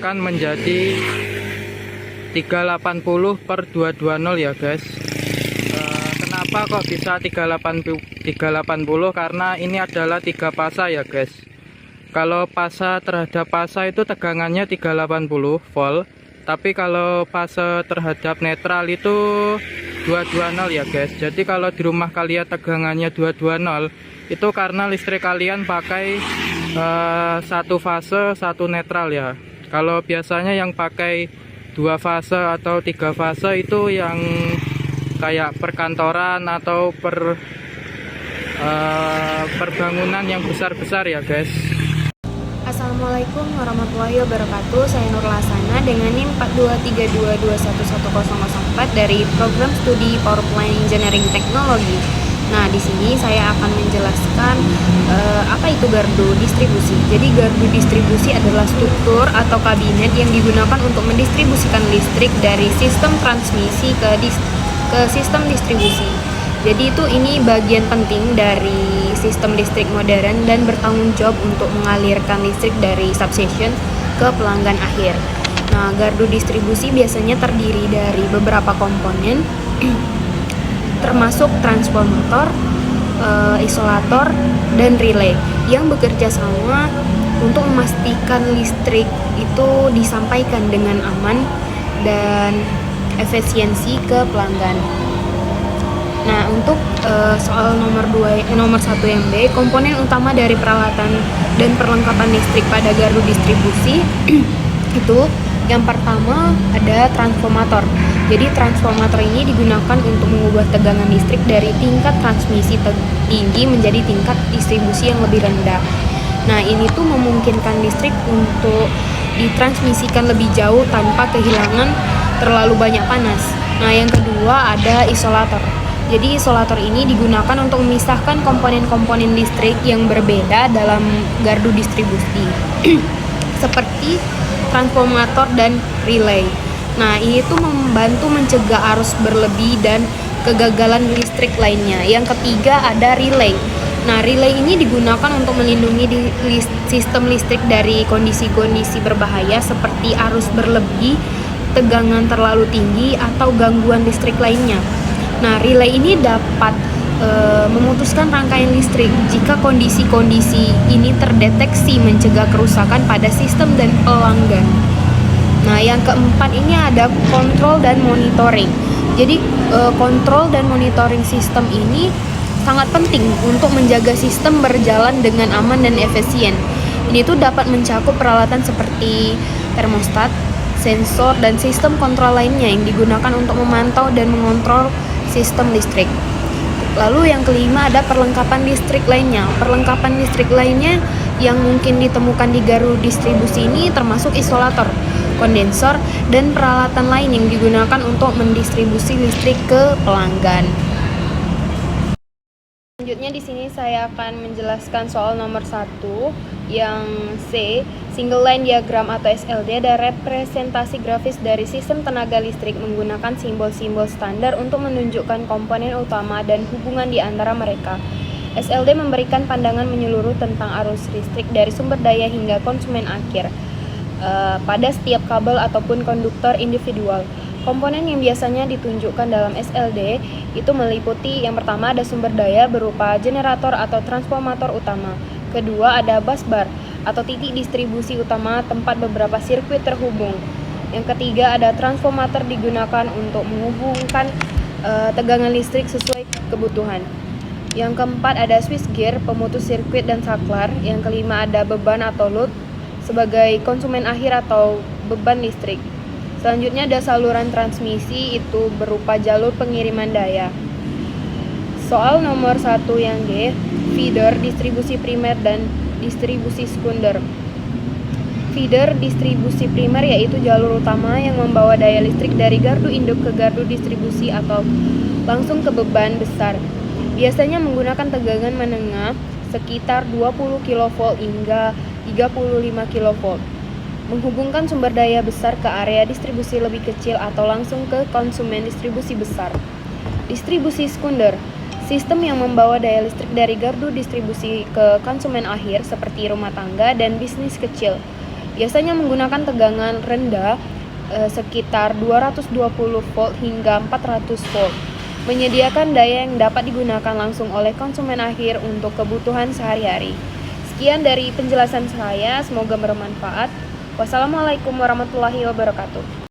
akan menjadi 380 per 220 ya guys. Kenapa kok bisa 380? Karena ini adalah 3 fasa ya guys. Kalau fasa terhadap fasa itu tegangannya 380 volt, tapi kalau fase terhadap netral itu 220 ya guys. Jadi kalau di rumah kalian tegangannya 220, itu karena listrik kalian pakai satu fase satu netral ya. Kalau biasanya yang pakai 2 fase atau 3 fase itu yang kayak perkantoran atau perbangunan yang besar-besar ya guys. Assalamualaikum warahmatullahi wabarakatuh. Saya Nur Lasana dengan NIM 42322111004 dari program studi Power Plant Engineering Technology. Nah, di sini saya akan menjelaskan apa itu gardu distribusi. Jadi gardu distribusi adalah struktur atau kabinet yang digunakan untuk mendistribusikan listrik dari sistem transmisi ke sistem distribusi. Jadi ini bagian penting dari sistem listrik modern dan bertanggung jawab untuk mengalirkan listrik dari substation ke pelanggan akhir. Nah, gardu distribusi biasanya terdiri dari beberapa komponen termasuk transformator, isolator, dan relay yang bekerja sama untuk memastikan listrik itu disampaikan dengan aman dan efisiensi ke pelanggan. Nah, untuk soal nomor 1 yang B, komponen utama dari peralatan dan perlengkapan listrik pada gardu distribusi itu yang pertama ada transformator. Jadi transformator ini digunakan untuk mengubah tegangan listrik dari tingkat transmisi tinggi menjadi tingkat distribusi yang lebih rendah. Nah, ini tuh memungkinkan listrik untuk ditransmisikan lebih jauh tanpa kehilangan terlalu banyak panas. Nah, yang kedua ada isolator. Jadi isolator ini digunakan untuk memisahkan komponen-komponen listrik yang berbeda dalam gardu distribusi seperti transformator dan relay. Nah, ini tuh membantu mencegah arus berlebih dan kegagalan listrik lainnya. Yang ketiga ada relay. Nah, relay ini digunakan untuk melindungi sistem listrik dari kondisi-kondisi berbahaya seperti arus berlebih, tegangan terlalu tinggi, atau gangguan listrik lainnya. Nah, relay ini dapat memutuskan rangkaian listrik jika kondisi-kondisi ini terdeteksi mencegah kerusakan pada sistem dan pelanggan. Nah, yang keempat ini ada kontrol dan monitoring. Jadi, kontrol dan monitoring sistem ini sangat penting untuk menjaga sistem berjalan dengan aman dan efisien. Ini tuh dapat mencakup peralatan seperti termostat, sensor, dan sistem kontrol lainnya yang digunakan untuk memantau dan mengontrol sistem listrik. Lalu yang kelima ada perlengkapan listrik lainnya. Perlengkapan listrik lainnya yang mungkin ditemukan di gardu distribusi ini termasuk isolator, kondensor, dan peralatan lain yang digunakan untuk mendistribusi listrik ke pelanggan. Selanjutnya di sini saya akan menjelaskan soal nomor 1 yang C, single line diagram atau SLD, ada representasi grafis dari sistem tenaga listrik menggunakan simbol-simbol standar untuk menunjukkan komponen utama dan hubungan di antara mereka. SLD memberikan pandangan menyeluruh tentang arus listrik dari sumber daya hingga konsumen akhir pada setiap kabel ataupun konduktor individual. Komponen yang biasanya ditunjukkan dalam SLD itu meliputi yang pertama ada sumber daya berupa generator atau transformator utama. Kedua ada busbar atau titik distribusi utama tempat beberapa sirkuit terhubung. Yang ketiga ada transformator digunakan untuk menghubungkan tegangan listrik sesuai kebutuhan. Yang keempat ada switchgear, pemutus sirkuit dan saklar. Yang kelima ada beban atau load sebagai konsumen akhir atau beban listrik. Selanjutnya ada saluran transmisi, itu berupa jalur pengiriman daya. Soal nomor 1 yang G, feeder, distribusi primer dan distribusi sekunder. Feeder distribusi primer yaitu jalur utama yang membawa daya listrik dari gardu induk ke gardu distribusi atau langsung ke beban besar. Biasanya menggunakan tegangan menengah sekitar 20 kV hingga 35 kV. Menghubungkan sumber daya besar ke area distribusi lebih kecil atau langsung ke konsumen distribusi besar. Distribusi sekunder, sistem yang membawa daya listrik dari gardu distribusi ke konsumen akhir seperti rumah tangga dan bisnis kecil. biasanya menggunakan tegangan rendah sekitar 220 volt hingga 400 volt, menyediakan daya yang dapat digunakan langsung oleh konsumen akhir untuk kebutuhan sehari-hari. Sekian dari penjelasan saya, semoga bermanfaat. Wassalamualaikum warahmatullahi wabarakatuh.